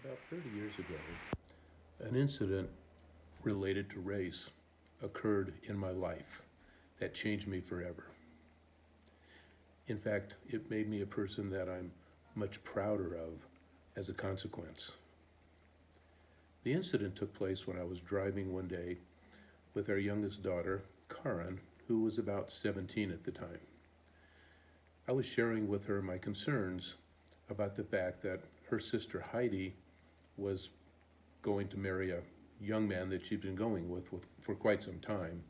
About 30 years ago, an incident related to race occurred in my life that changed me forever. In fact, it made me a person that I'm much prouder of as a consequence. The incident took place when I was driving one day with our youngest daughter, Karen, who was about 17 at the time. I was sharing with her my concerns about the fact that her sister Heidi was going to marry a young man that she'd been going with for quite some time,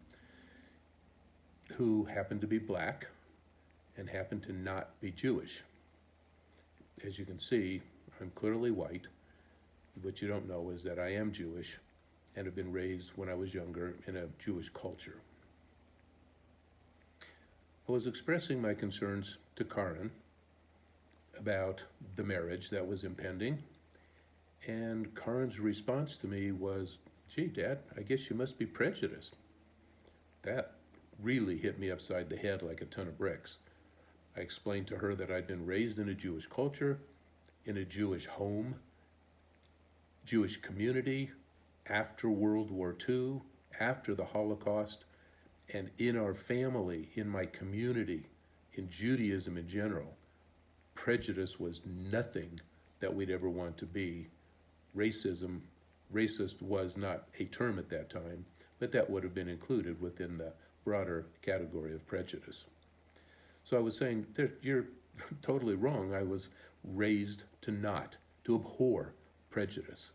who happened to be black and happened to not be Jewish. As you can see, I'm clearly white. What you don't know is that I am Jewish and have been raised when I was younger in a Jewish culture. I was expressing my concerns to Karen about the marriage that was impending, and Karen's response to me was, "Gee, Dad, I guess you must be prejudiced." That really hit me upside the head like a ton of bricks. I explained to her that I'd been raised in a Jewish culture, in a Jewish home, Jewish community, after World War II, after the Holocaust, and in our family, in my community, in Judaism in general, prejudice was nothing that we'd ever want to be. Racist was not a term at that time, but that would have been included within the broader category of prejudice. So I was saying, you're totally wrong. I was raised to abhor prejudice.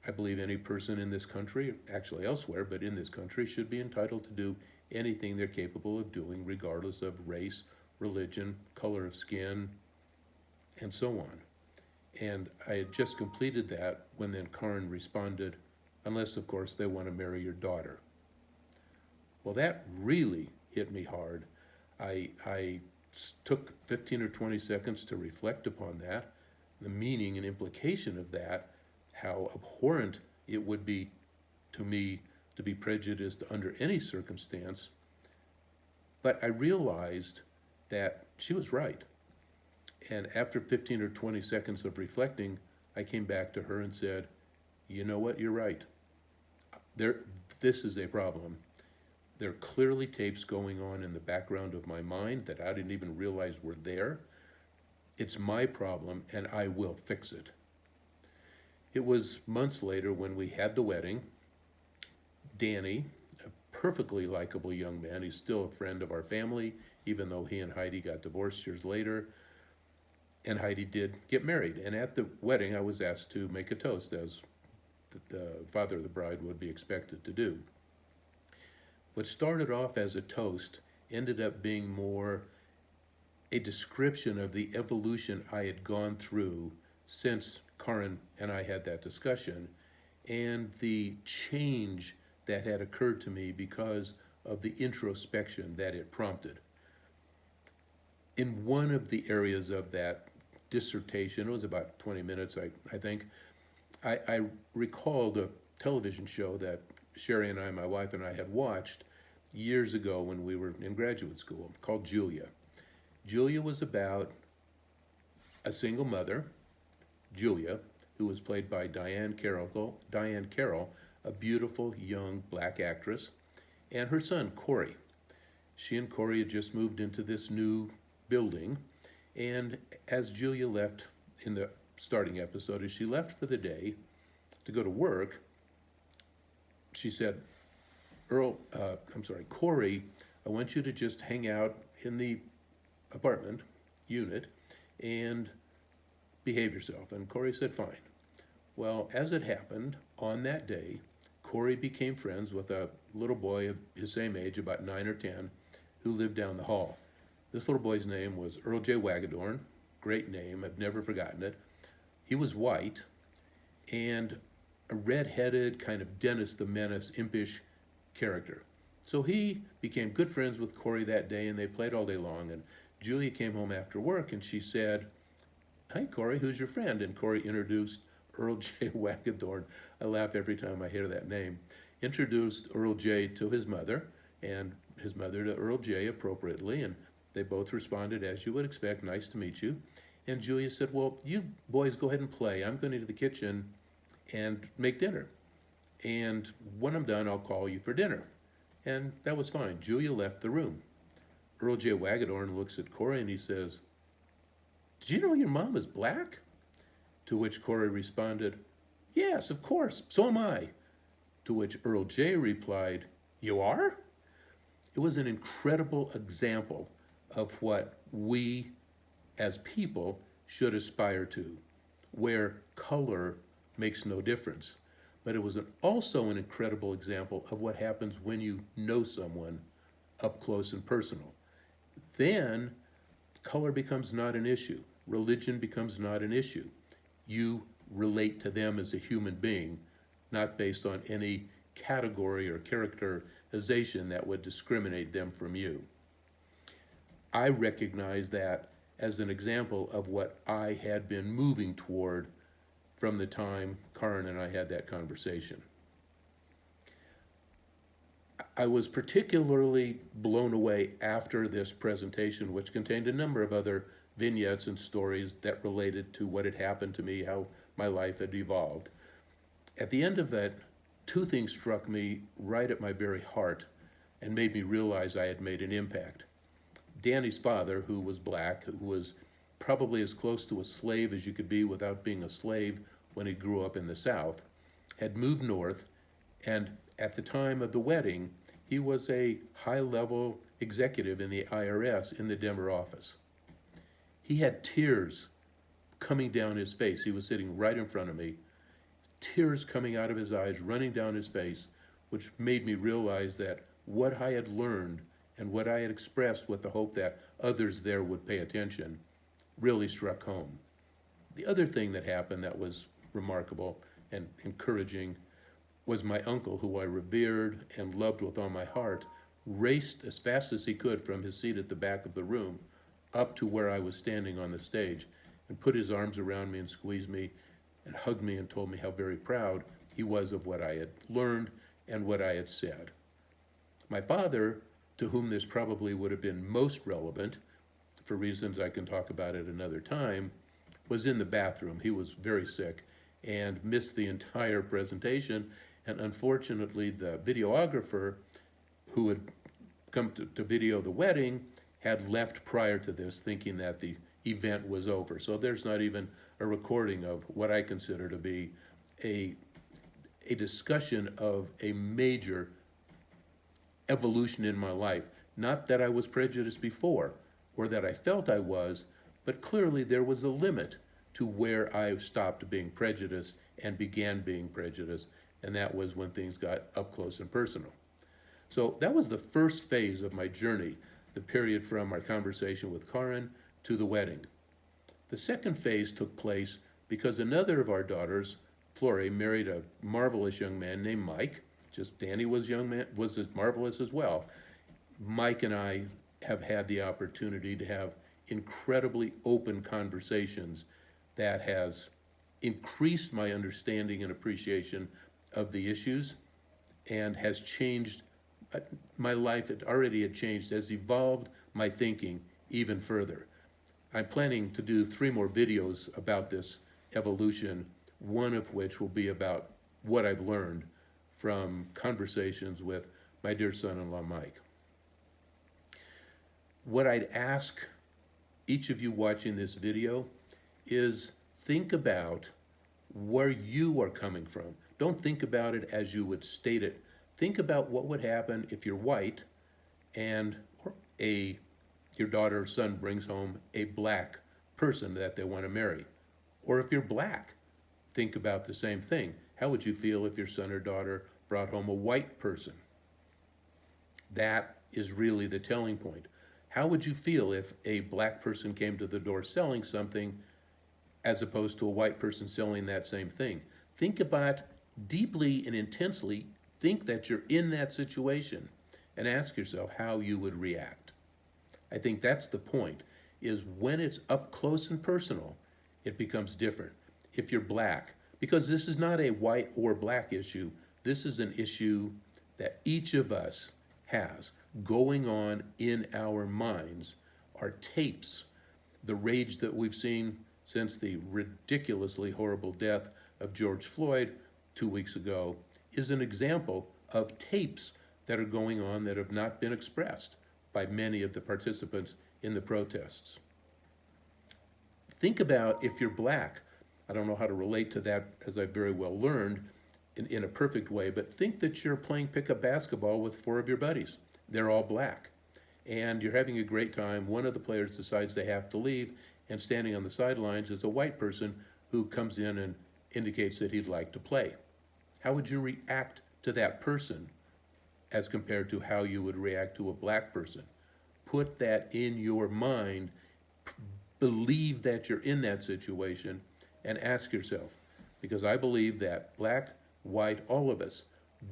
I believe any person in this country, actually elsewhere, but in this country, should be entitled to do anything they're capable of doing, regardless of race, religion, color of skin, and so on. And I had just completed that when then Karen responded, "Unless, of course, they want to marry your daughter." Well, that really hit me hard. I took 15 or 20 seconds to reflect upon that, the meaning and implication of that, how abhorrent it would be to me to be prejudiced under any circumstance. But I realized that she was right. And after 15 or 20 seconds of reflecting, I came back to her and said, "You know what, you're right. This is a problem. There are clearly tapes going on in the background of my mind that I didn't even realize were there. It's my problem, and I will fix it." It was months later when we had the wedding. Danny, a perfectly likable young man, he's still a friend of our family, even though he and Heidi got divorced years later, and Heidi did get married. And at the wedding, I was asked to make a toast, as the father of the bride would be expected to do. What started off as a toast ended up being more a description of the evolution I had gone through since Karen and I had that discussion, and the change that had occurred to me because of the introspection that it prompted. In one of the areas of that dissertation, it was about 20 minutes, I think, I recalled a television show that Sherry and I, my wife and I, had watched years ago when we were in graduate school, called Julia. Julia was about a single mother, Julia, who was played by Diane Carroll, a beautiful young black actress, and her son, Corey. She and Corey had just moved into this new building, and as Julia left in the starting episode, as she left for the day to go to work, she said, Corey, I want you to just hang out in the apartment unit and behave yourself. And Corey said, fine. Well, as it happened, on that day, Corey became friends with a little boy of his same age, about 9 or 10, who lived down the hall. This little boy's name was Earl J. Wagadorn. Great name, I've never forgotten it. He was white and a red-headed kind of Dennis the Menace, impish character. So he became good friends with Corey that day, and they played all day long. And Julia came home after work, and she said, "Hi, Corey, who's your friend?" And Corey introduced Earl J. Wagadorn. I laugh every time I hear that name. Introduced Earl J. to his mother, and his mother to Earl J. appropriately, and they both responded, as you would expect, "Nice to meet you." And Julia said, well, you boys go ahead and play. I'm going into the kitchen and make dinner. And when I'm done, I'll call you for dinner. And that was fine. Julia left the room. Earl J. Wagadorn looks at Corey and he says, did you know your mom is black? To which Corey responded, yes, of course, so am I. To which Earl J. replied, you are? It was an incredible example of what we as people should aspire to, where color makes no difference. But it was also an incredible example of what happens when you know someone up close and personal. Then color becomes not an issue. Religion becomes not an issue. You relate to them as a human being, not based on any category or characterization that would discriminate them from you. I recognize that as an example of what I had been moving toward from the time Karin and I had that conversation. I was particularly blown away after this presentation, which contained a number of other vignettes and stories that related to what had happened to me, how my life had evolved. At the end of that, two things struck me right at my very heart and made me realize I had made an impact. Danny's father, who was black, who was probably as close to a slave as you could be without being a slave when he grew up in the South, had moved north, and at the time of the wedding, he was a high-level executive in the IRS in the Denver office. He had tears coming down his face. He was sitting right in front of me, tears coming out of his eyes, running down his face, which made me realize that what I had learned and what I had expressed with the hope that others there would pay attention really struck home. The other thing that happened that was remarkable and encouraging was my uncle, who I revered and loved with all my heart, raced as fast as he could from his seat at the back of the room up to where I was standing on the stage and put his arms around me and squeezed me and hugged me and told me how very proud he was of what I had learned and what I had said. My father, to whom this probably would have been most relevant, for reasons I can talk about at another time, was in the bathroom. He was very sick and missed the entire presentation. And unfortunately, the videographer who had come to video the wedding had left prior to this, thinking that the event was over. So there's not even a recording of what I consider to be a discussion of a major evolution in my life. Not that I was prejudiced before or that I felt I was, but clearly there was a limit to where I stopped being prejudiced and began being prejudiced, and that was when things got up close and personal. So that was the first phase of my journey, the period from our conversation with Karin to the wedding. The second phase took place because another of our daughters, Flore, married a marvelous young man named Mike. Just Danny was as marvelous as well. Mike and I have had the opportunity to have incredibly open conversations that has increased my understanding and appreciation of the issues and has changed my life. It already had changed, has evolved my thinking even further. I'm planning to do 3 more videos about this evolution, one of which will be about what I've learned from conversations with my dear son-in-law, Mike. What I'd ask each of you watching this video is think about where you are coming from. Don't think about it as you would state it. Think about what would happen if you're white and your daughter or son brings home a black person that they want to marry. Or if you're black, think about the same thing. How would you feel if your son or daughter brought home a white person? That is really the telling point. How would you feel if a black person came to the door selling something as opposed to a white person selling that same thing? Think about deeply and intensely, think that you're in that situation and ask yourself how you would react. I think that's the point, is when it's up close and personal, it becomes different. If you're black, because this is not a white or black issue, this is an issue that each of us has going on in our minds, our tapes, the rage that we've seen since the ridiculously horrible death of George Floyd 2 weeks ago is an example of tapes that are going on that have not been expressed by many of the participants in the protests. Think about if you're black. I don't know how to relate to that, as I've very well learned, in a perfect way, but think that you're playing pickup basketball with 4 of your buddies. They're all black. And you're having a great time. One of the players decides they have to leave, and standing on the sidelines is a white person who comes in and indicates that he'd like to play. How would you react to that person as compared to how you would react to a black person? Put that in your mind, believe that you're in that situation, and ask yourself, because I believe that black, white, all of us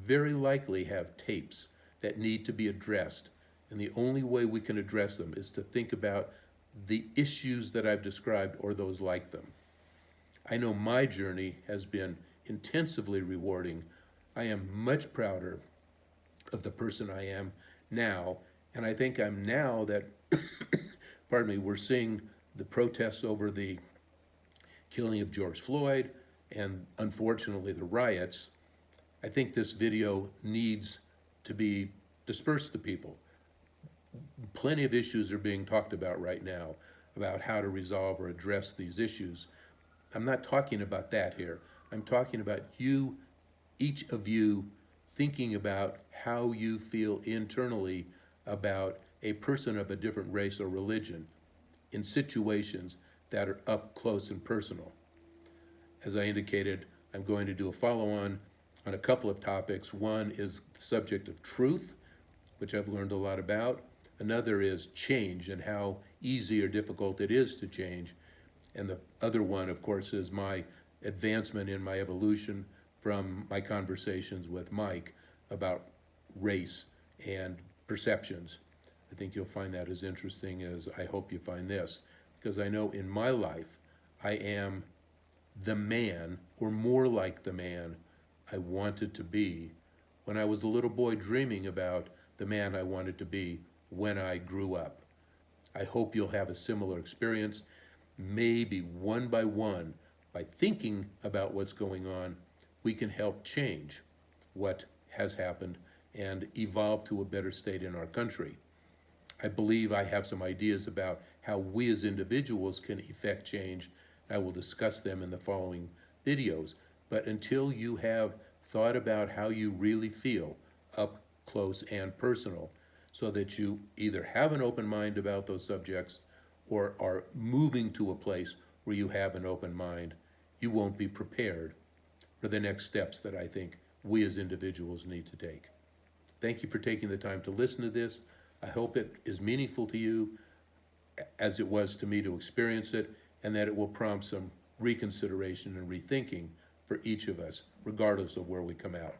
very likely have tapes that need to be addressed. And the only way we can address them is to think about the issues that I've described or those like them. I know my journey has been intensively rewarding. I am much prouder of the person I am now, and I think I'm now that, pardon me, we're seeing the protests over the killing of George Floyd and unfortunately the riots. I think this video needs to be dispersed to people. Plenty of issues are being talked about right now about how to resolve or address these issues. I'm not talking about that here. I'm talking about you, each of you, thinking about how you feel internally about a person of a different race or religion in situations that are up close and personal. As I indicated, I'm going to do a follow-on on a couple of topics. One is the subject of truth, which I've learned a lot about. Another is change and how easy or difficult it is to change. And the other one, of course, is my advancement in my evolution from my conversations with Mike about race and perceptions. I think you'll find that as interesting as I hope you find this, because I know in my life I am the man, or more like the man, I wanted to be when I was a little boy dreaming about the man I wanted to be when I grew up. I hope you'll have a similar experience, maybe one, by thinking about what's going on, we can help change what has happened and evolve to a better state in our country. I believe I have some ideas about how we as individuals can effect change. I will discuss them in the following videos. But until you have thought about how you really feel up close and personal, so that you either have an open mind about those subjects or are moving to a place where you have an open mind, you won't be prepared for the next steps that I think we as individuals need to take. Thank you for taking the time to listen to this. I hope it is meaningful to you as it was to me to experience it, and that it will prompt some reconsideration and rethinking for each of us, regardless of where we come out.